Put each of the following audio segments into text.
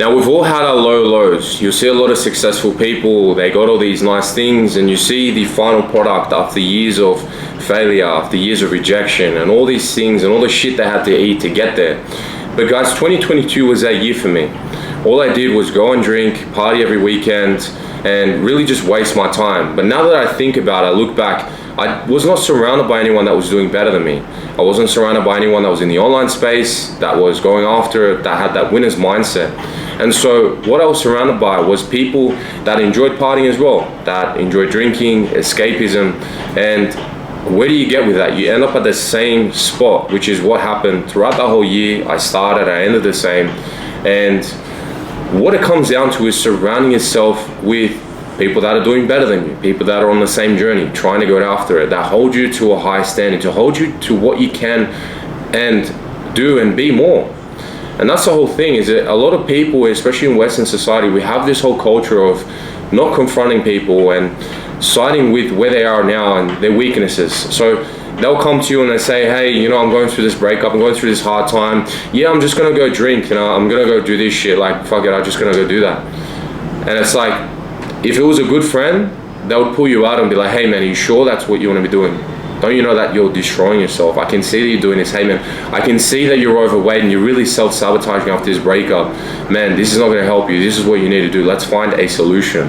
Now, we've all had our low lows. You'll see a lot of successful people, they got all these nice things, and you see the final product after years of failure, after years of rejection, and all these things, and all the shit they had to eat to get there. But guys, 2022 was that year for me. All I did was go and drink, party every weekend, and really just waste my time. But now that I think about it, I look back, I was not surrounded by anyone that was doing better than me. I wasn't surrounded by anyone that was in the online space, that was going after it, that had that winner's mindset. And so what I was surrounded by was people that enjoyed partying as well, that enjoyed drinking, escapism. And where do you get with that? You end up at the same spot, which is what happened throughout the whole year. I started, I ended the same. And what it comes down to is surrounding yourself with people that are doing better than you, people that are on the same journey, trying to go after it, that hold you to a high standard, to hold you to what you can and do and be more. And that's the whole thing, is that a lot of people, especially in Western society, we have this whole culture of not confronting people and siding with where they are now and their weaknesses. So they'll come to you and they say, hey, you know, I'm going through this breakup, I'm going through this hard time. Yeah, I'm just gonna go drink, you know, I'm gonna go do this shit, like, fuck it, I'm just gonna go do that. And it's like, if it was a good friend, they would pull you out and be like, hey man, are you sure that's what you want to be doing? Don't you know that you're destroying yourself? I can see that you're doing this. Hey man, I can see that you're overweight and you're really self-sabotaging after this breakup. Man, this is not going to help you. This is what you need to do. Let's find a solution.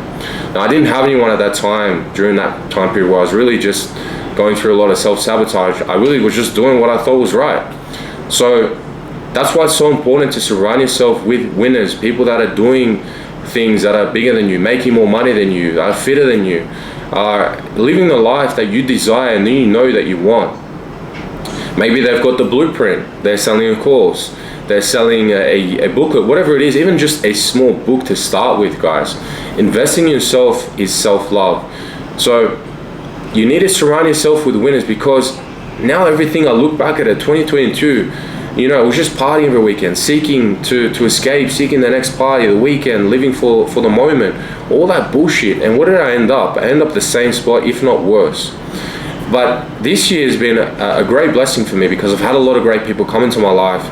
Now, I didn't have anyone at that time, during that time period, where I was really just going through a lot of self-sabotage. I really was just doing what I thought was right. So that's why it's so important to surround yourself with winners, people that are doing things that are bigger than you, making more money than you, are fitter than you, are living the life that you desire and you know that you want. Maybe they've got the blueprint, they're selling a course, they're selling a booklet, whatever it is, even just a small book to start with, guys. Investing in yourself is self-love. So you need to surround yourself with winners, because now everything, I look back at it, 2022, you know, it was just partying every weekend, seeking to escape, seeking the next party, the weekend, living for the moment, all that bullshit. And what did I end up? I end up the same spot, if not worse. But this year has been a great blessing for me, because I've had a lot of great people come into my life,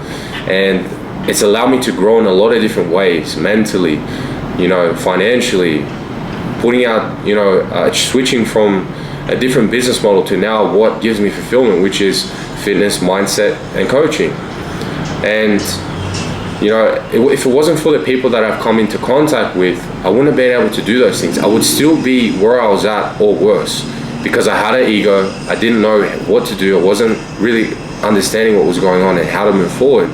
and it's allowed me to grow in a lot of different ways, mentally, you know, financially, putting out, you know, switching from a different business model to now what gives me fulfillment, which is fitness, mindset, and coaching. And you know, if it wasn't for the people that I've come into contact with, I wouldn't have been able to do those things. I would still be where I was at, or worse, because I had an ego. I didn't know what to do. I wasn't really understanding what was going on and how to move forward.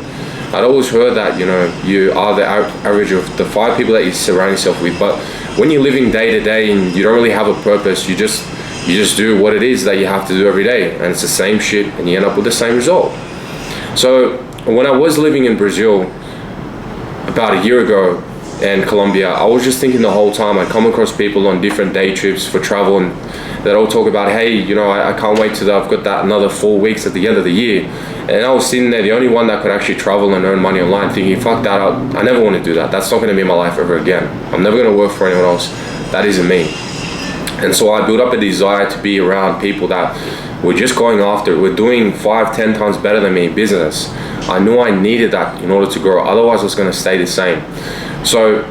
I'd always heard that, you know, you are the average of the 5 people that you surround yourself with. But when you're living day to day and you don't really have a purpose, you just do what it is that you have to do every day, and it's the same shit, and you end up with the same result. So when I was living in Brazil about a year ago, and Colombia, I was just thinking the whole time, I'd come across people on different day trips for travel, and they'd all talk about, hey, you know, I can't wait till I've got that another 4 weeks at the end of the year. And I was sitting there, the only one that could actually travel and earn money online, thinking, fuck that, I never want to do that. That's not going to be my life ever again. I'm never going to work for anyone else. That isn't me. And so I built up a desire to be around people that were just going after it, were doing 5-10 times better than me in business. I knew I needed that in order to grow, otherwise I was going to stay the same. So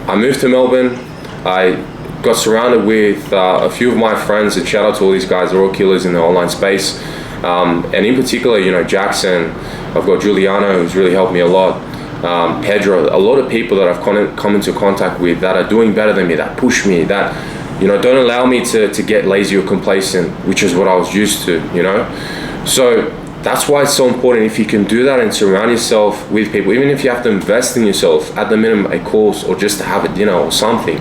I moved to Melbourne. I got surrounded with a few of my friends, and shout out to all these guys, they're all killers in the online space. And in particular, you know, Jackson, I've got Juliano, who's really helped me a lot. Pedro, a lot of people that I've come into contact with that are doing better than me, that push me, that, you know, don't allow me to get lazy or complacent, which is what I was used to, you know. So that's why it's so important, if you can do that and surround yourself with people, even if you have to invest in yourself, at the minimum a course, or just to have a dinner or something,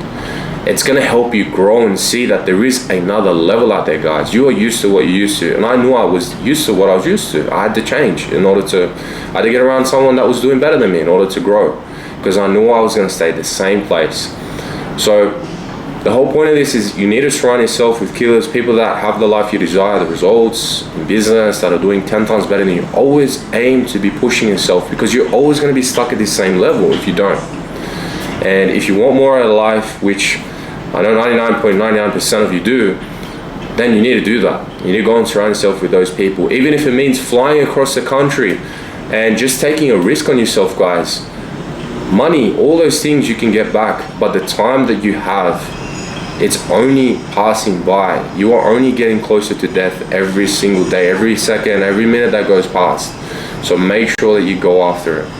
it's going to help you grow and see that there is another level out there, guys. You are used to what you're used to, and I knew I was used to what I was used to. I had to change I had to get around someone that was doing better than me in order to grow, because I knew I was going to stay the same place. So the whole point of this is you need to surround yourself with killers, people that have the life you desire, the results in business, that are doing 10 times better than you. Always aim to be pushing yourself, because you're always going to be stuck at this same level if you don't. And if you want more out of life, which I know 99.99% of you do, then you need to do that. You need to go and surround yourself with those people, even if it means flying across the country and just taking a risk on yourself, guys. Money, all those things you can get back, but the time that you have, it's only passing by. You are only getting closer to death every single day, every second, every minute that goes past. So make sure that you go after it.